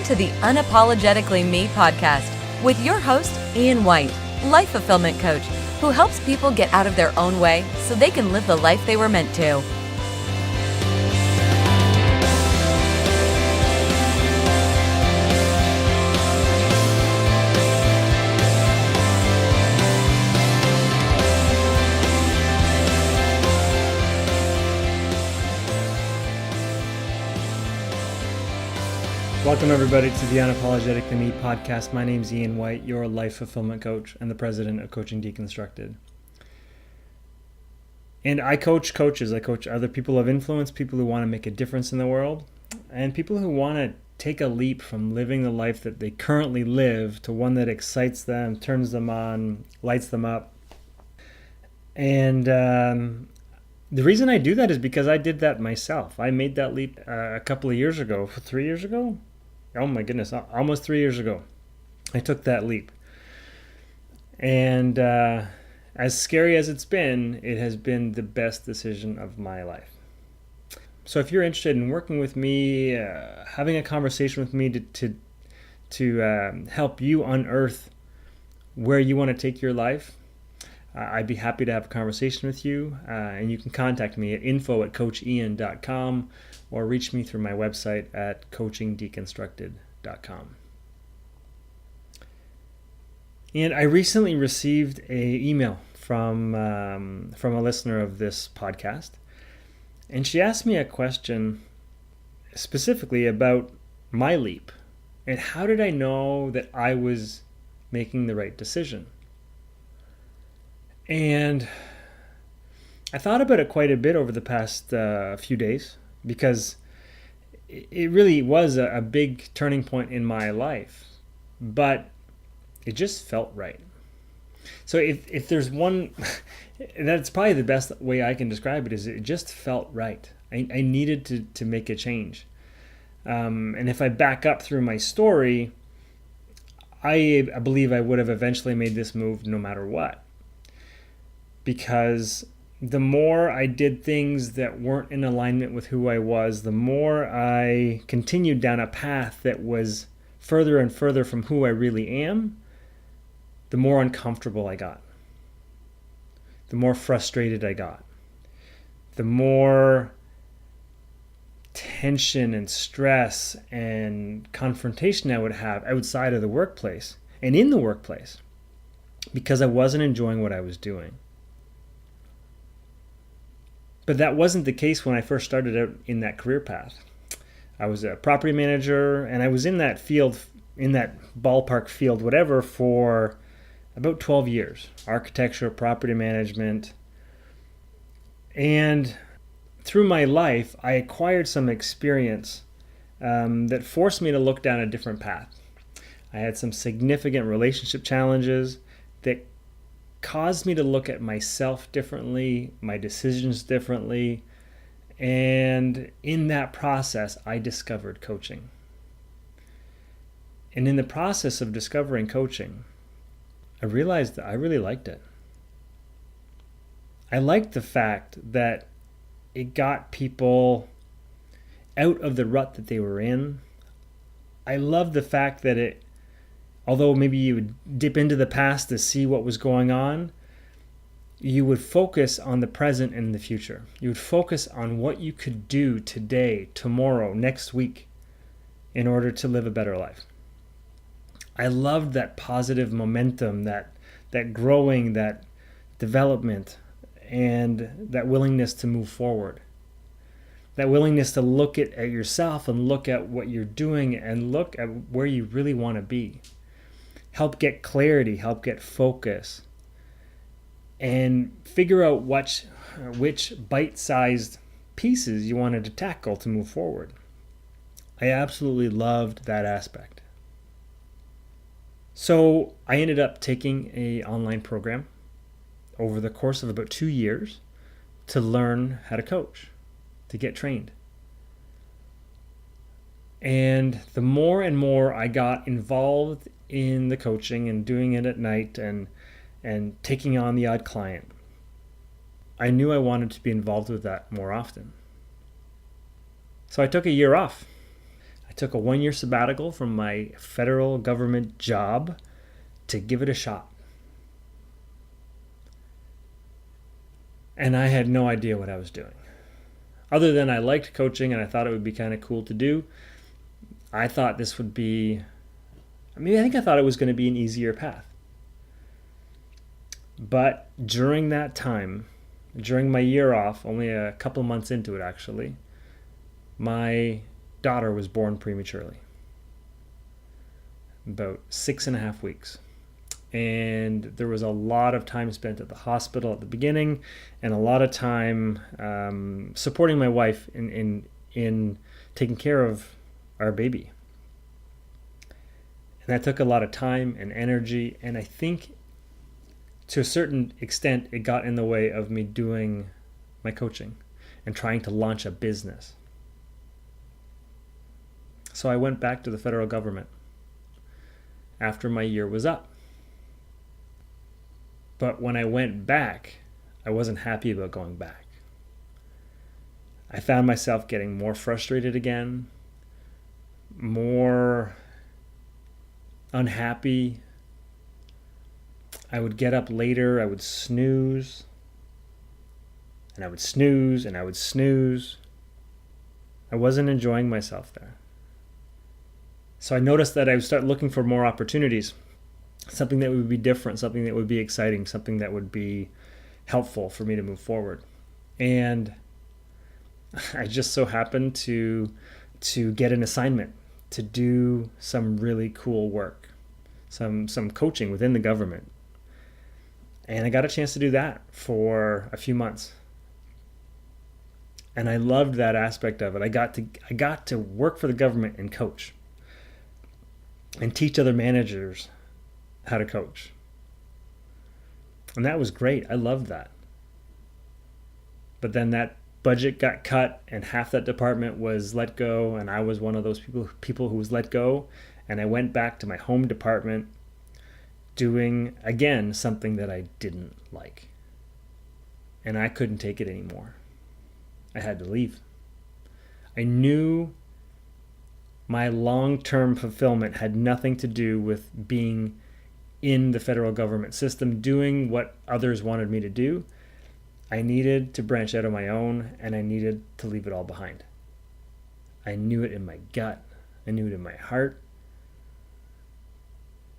to the Unapologetically Me Podcast with your host, Ian White, life fulfillment coach, who helps people get out of their own way so they can live the life they were meant to. Welcome everybody to the Unapologetically Me Podcast. My name's Ian White, your life fulfillment coach and the president of Coaching Deconstructed. And I coach coaches. I coach other people of influence, people who want to make a difference in the world, and people who want to take a leap from living the life that they currently live to one that excites them, turns them on, lights them up. And the reason I do that is because I did that myself. I made that leap a couple of years ago, 3 years ago. Oh my goodness, almost 3 years ago, I took that leap. And as scary as it's been, it has been the best decision of my life. So if you're interested in working with me, having a conversation with me to help you unearth where you want to take your life, I'd be happy to have a conversation with you. And you can contact me at info@coachian.com or reach me through my website at coachingdeconstructed.com. And I recently received an email from a listener of this podcast, and she asked me a question specifically about my leap and how did I know that I was making the right decision. And I thought about it quite a bit over the past few days because it really was a big turning point in my life, but it just felt right. So if there's one, that's probably the best way I can describe it, is it just felt right. I needed to make a change. And if I back up through my story, I believe I would have eventually made this move no matter what. Because the more I did things that weren't in alignment with who I was, the more I continued down a path that was further and further from who I really am, the more uncomfortable I got. The more frustrated I got. The more tension and stress and confrontation I would have outside of the workplace and in the workplace because I wasn't enjoying what I was doing. But that wasn't the case when I first started out in that career path. I was a property manager and I was in that field, in that ballpark field, whatever, for about 12 years. Architecture, property management. And through my life, I acquired some experience that forced me to look down a different path. I had some significant relationship challenges that caused me to look at myself differently, my decisions differently, and in that process, I discovered coaching. And in the process of discovering coaching, I realized that I really liked it. I liked the fact that it got people out of the rut that they were in. I loved the fact that although maybe you would dip into the past to see what was going on, you would focus on the present and the future. You would focus on what you could do today, tomorrow, next week in order to live a better life. I loved that positive momentum, that growing, that development, and that willingness to move forward. That willingness to look at yourself and look at what you're doing and look at where you really want to be. Help get clarity, help get focus, and figure out which bite-sized pieces you wanted to tackle to move forward. I absolutely loved that aspect. So I ended up taking an online program over the course of about 2 years to learn how to coach, to get trained. And the more and more I got involved in the coaching and doing it at night and taking on the odd client, I knew I wanted to be involved with that more often. So I took a year off. took a 1-year sabbatical from my federal government job to give it a shot. And I had no idea what I was doing. Other than I liked coaching and I thought it would be kind of cool to do, I thought this would be, I think I thought it was going to be an easier path. But during that time, during my year off, only a couple months into it actually, my daughter was born prematurely. About 6.5 weeks. And there was a lot of time spent at the hospital at the beginning and a lot of time supporting my wife in taking care of our baby. And that took a lot of time and energy, and I think to a certain extent it got in the way of me doing my coaching and trying to launch a business. So I went back to the federal government after my year was up. But when I went back, I wasn't happy about going back. I found myself getting more frustrated again, more unhappy. I would get up later, I would snooze, and I would snooze, and I would snooze. I wasn't enjoying myself there. So I noticed that I would start looking for more opportunities. Something that would be different, something that would be exciting, something that would be helpful for me to move forward. And I just so happened to get an assignment to do some really cool work, some coaching within the government. And I got a chance to do that for a few months. And I loved that aspect of it. I got to work for the government and coach and teach other managers how to coach. And that was great. I loved that. But then that budget got cut and half that department was let go, and I was one of those people who was let go, and I went back to my home department doing again something that I didn't like. And I couldn't take it anymore. I had to leave. I knew my long-term fulfillment had nothing to do with being in the federal government system, doing what others wanted me to do. I needed to branch out on my own, and I needed to leave it all behind. I knew it in my gut. I knew it in my heart.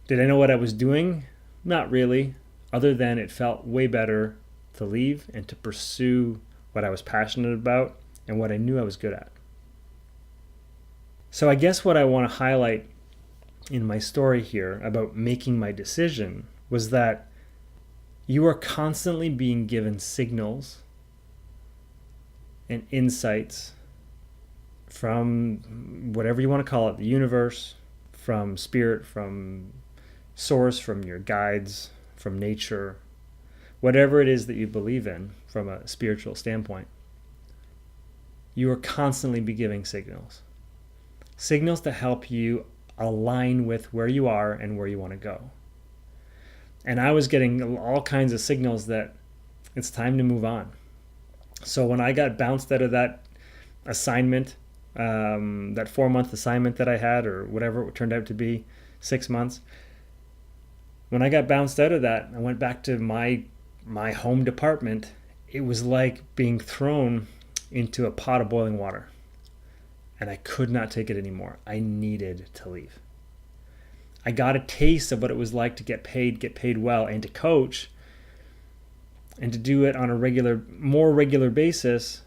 Did I know what I was doing? Not really, other than it felt way better to leave and to pursue what I was passionate about and what I knew I was good at. So I guess what I want to highlight in my story here about making my decision was that you are constantly being given signals and insights from whatever you want to call it, the universe, from spirit, from source, from your guides, from nature, whatever it is that you believe in from a spiritual standpoint. You are constantly be giving signals to help you align with where you are and where you want to go. And I was getting all kinds of signals that it's time to move on. So when I got bounced out of that assignment, that 4-month assignment that I had, or whatever it turned out to be, 6 months, when I got bounced out of that, I went back to my home department. It was like being thrown into a pot of boiling water. And I could not take it anymore. I needed to leave. I got a taste of what it was like to get paid well, and to coach, and to do it on a more regular basis.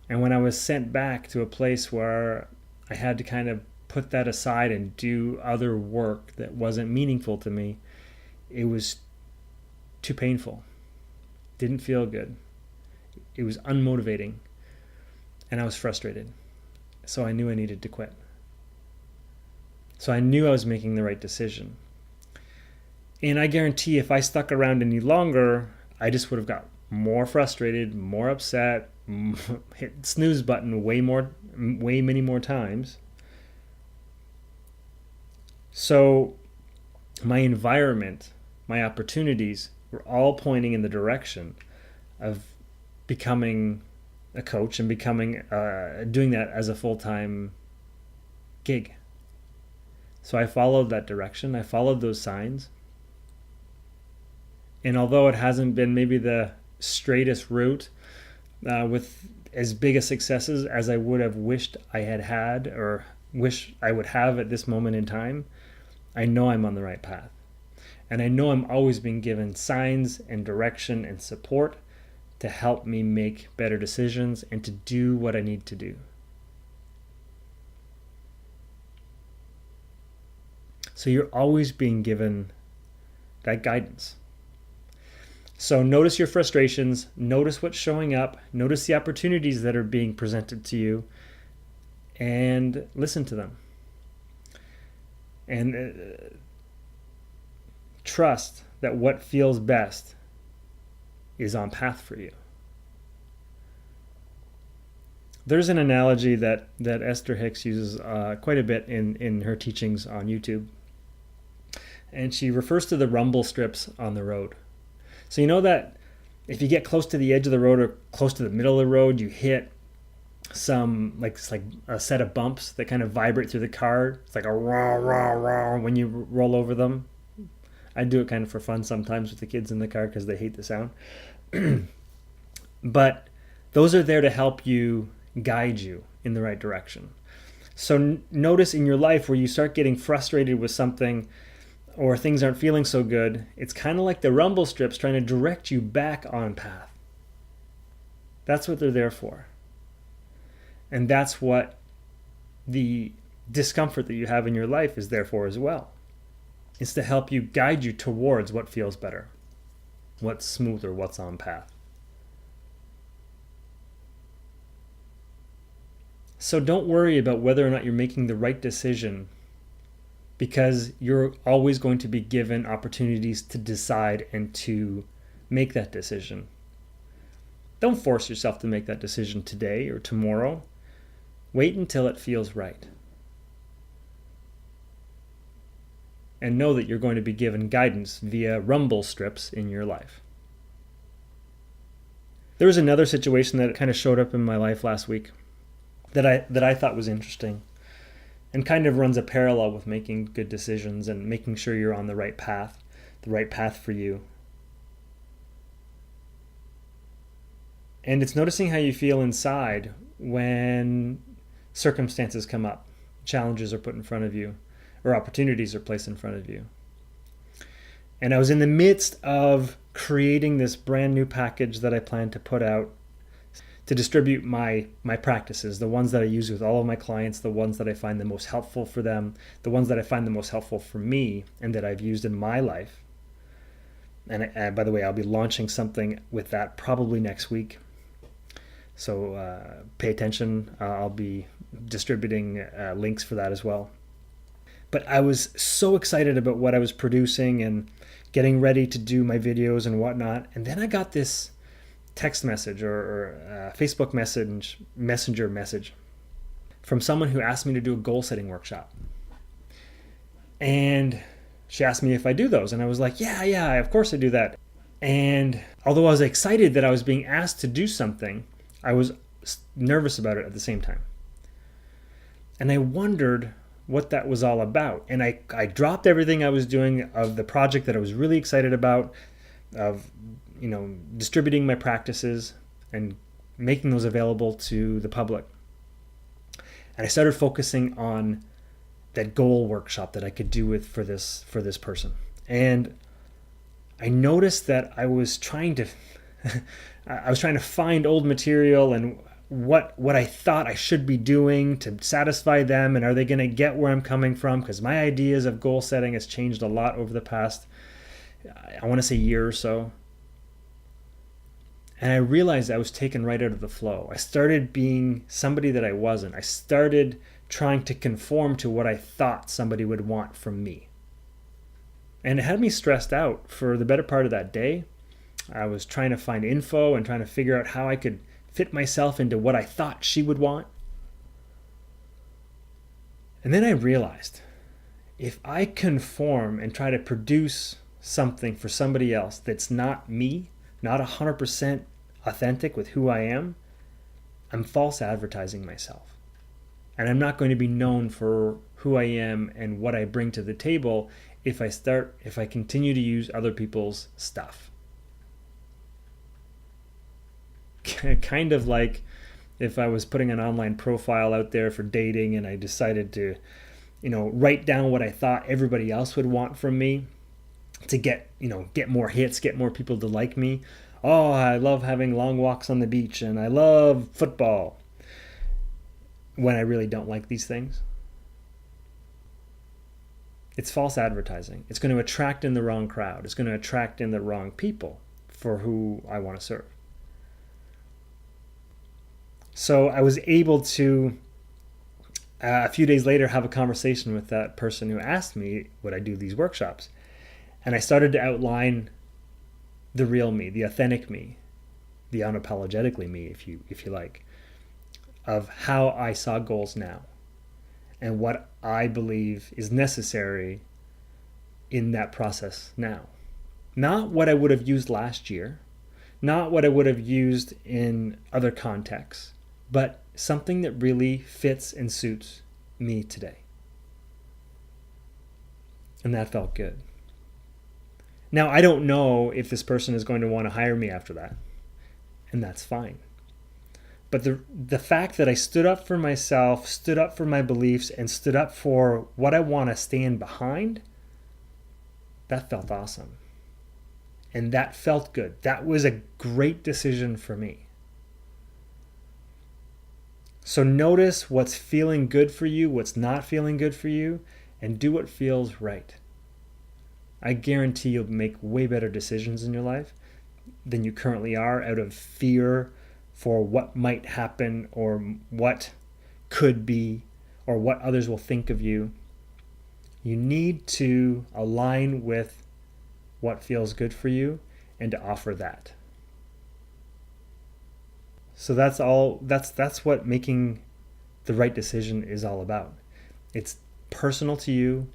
And when I was sent back to a place where I had to kind of put that aside and do other work that wasn't meaningful to me, it was too painful. Didn't feel good. It was unmotivating. And I was frustrated. So I knew I needed to quit. So I knew I was making the right decision. And I guarantee if I stuck around any longer, I just would have got more frustrated, more upset, hit the snooze button way many more times. So my environment, my opportunities were all pointing in the direction of becoming a coach and becoming doing that as a full-time gig. So I followed that direction. I followed those signs. And although it hasn't been maybe the straightest route with as big a successes as I would have wished I had or wish I would have at this moment in time, I know I'm on the right path. And I know I'm always being given signs and direction and support to help me make better decisions and to do what I need to do. So you're always being given that guidance. So notice your frustrations, notice what's showing up, notice the opportunities that are being presented to you, and listen to them. And trust that what feels best is on path for you. There's an analogy that Esther Hicks uses quite a bit in her teachings on YouTube. And she refers to the rumble strips on the road. So you know that if you get close to the edge of the road or close to the middle of the road, you hit some like a set of bumps that kind of vibrate through the car. It's like a rah, rah, rah when you roll over them. I do it kind of for fun sometimes with the kids in the car because they hate the sound. But those are there to help you, guide you in the right direction. So notice in your life where you start getting frustrated with something or things aren't feeling so good, it's kind of like the rumble strips trying to direct you back on path. That's what they're there for. And that's what the discomfort that you have in your life is there for as well. It's to help you guide you towards what feels better, what's smoother, what's on path. So don't worry about whether or not you're making the right decision, because you're always going to be given opportunities to decide and to make that decision. Don't force yourself to make that decision today or tomorrow. Wait until it feels right. And know that you're going to be given guidance via rumble strips in your life. There was another situation that kind of showed up in my life last week that I thought was interesting and kind of runs a parallel with making good decisions and making sure you're on the right path for you. And it's noticing how you feel inside when circumstances come up, challenges are put in front of you, or opportunities are placed in front of you. And I was in the midst of creating this brand new package that I plan to put out to distribute my practices, the ones that I use with all of my clients, the ones that I find the most helpful for them, the ones that I find the most helpful for me and that I've used in my life. And by the way, I'll be launching something with that probably next week. So pay attention. I'll be distributing links for that as well. But I was so excited about what I was producing and getting ready to do my videos and whatnot. And then I got this text message or Facebook messenger message from someone who asked me to do a goal setting workshop. And she asked me if I do those. And I was like, yeah, of course I do that. And although I was excited that I was being asked to do something, I was nervous about it at the same time. And I wondered what that was all about. And I dropped everything I was doing of the project that I was really excited about, of distributing my practices and making those available to the public. And I started focusing on that goal workshop that I could do for this person. And I noticed that I was trying to find old material and what I thought I should be doing to satisfy them, and are they going to get where I'm coming from? Because my ideas of goal setting has changed a lot over the past, I want to say, year or so. And I realized I was taken right out of the flow. I started being somebody that I wasn't. I started trying to conform to what I thought somebody would want from me. And it had me stressed out for the better part of that day. I was trying to find info and trying to figure out how I could fit myself into what I thought she would want. And then I realized, if I conform and try to produce something for somebody else that's not me, not 100% authentic with who I am, I'm false advertising myself. And I'm not going to be known for who I am and what I bring to the table if I continue to use other people's stuff. Kind of like if I was putting an online profile out there for dating and I decided to, write down what I thought everybody else would want from me to get more hits, get more people to like me. Oh, I love having long walks on the beach and I love football, when I really don't like these things. It's false advertising. It's going to attract in the wrong crowd. It's going to attract in the wrong people for who I want to serve. So I was able to, a few days later, have a conversation with that person who asked me would I do these workshops. And I started to outline the real me, the authentic me, the unapologetically me, if you like, of how I saw goals now and what I believe is necessary in that process now. Not what I would have used last year, not what I would have used in other contexts, but something that really fits and suits me today. And that felt good. Now, I don't know if this person is going to want to hire me after that, and that's fine. But the fact that I stood up for myself, stood up for my beliefs, and stood up for what I want to stand behind, that felt awesome. And that felt good. That was a great decision for me. So notice what's feeling good for you, what's not feeling good for you, and do what feels right. I guarantee you'll make way better decisions in your life than you currently are out of fear for what might happen or what could be or what others will think of you. You need to align with what feels good for you and to offer that. So that's what making the right decision is all about. It's personal to you,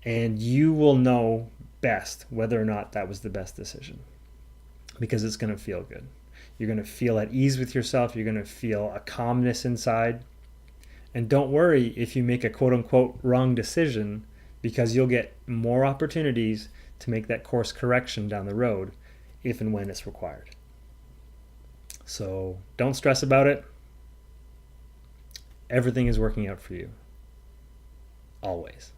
and you will know best whether or not that was the best decision, because it's going to feel good. You're going to feel at ease with yourself. You're going to feel a calmness inside. And don't worry if you make a quote-unquote wrong decision, because you'll get more opportunities to make that course correction down the road if and when it's required. So don't stress about it. Everything is working out for you. Always.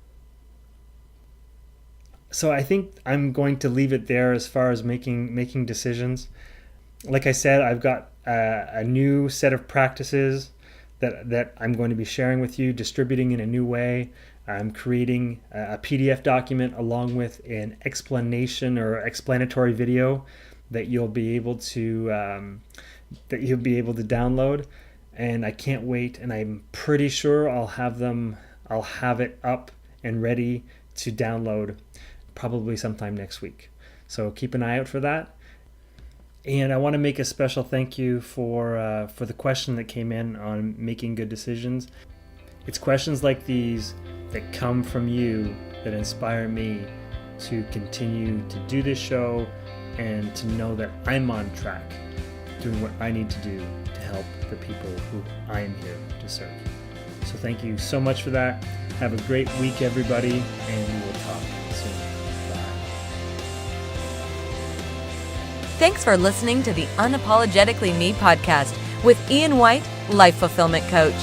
So I think I'm going to leave it there as far as making decisions. Like I said, I've got a new set of practices that I'm going to be sharing with you, distributing in a new way. I'm creating a PDF document along with an explanation or explanatory video that you'll be able to download, and I can't wait. And I'm pretty sure I'll have it up and ready to download probably sometime next week. So keep an eye out for that. And I want to make a special thank you for the question that came in on making good decisions. It's questions like these that come from you that inspire me to continue to do this show and to know that I'm on track doing what I need to do to help the people who I am here to serve. So thank you so much for that. Have a great week, everybody, and we will talk soon. Bye. Thanks for listening to the Unapologetically Me podcast with Ian White, Life Fulfillment Coach.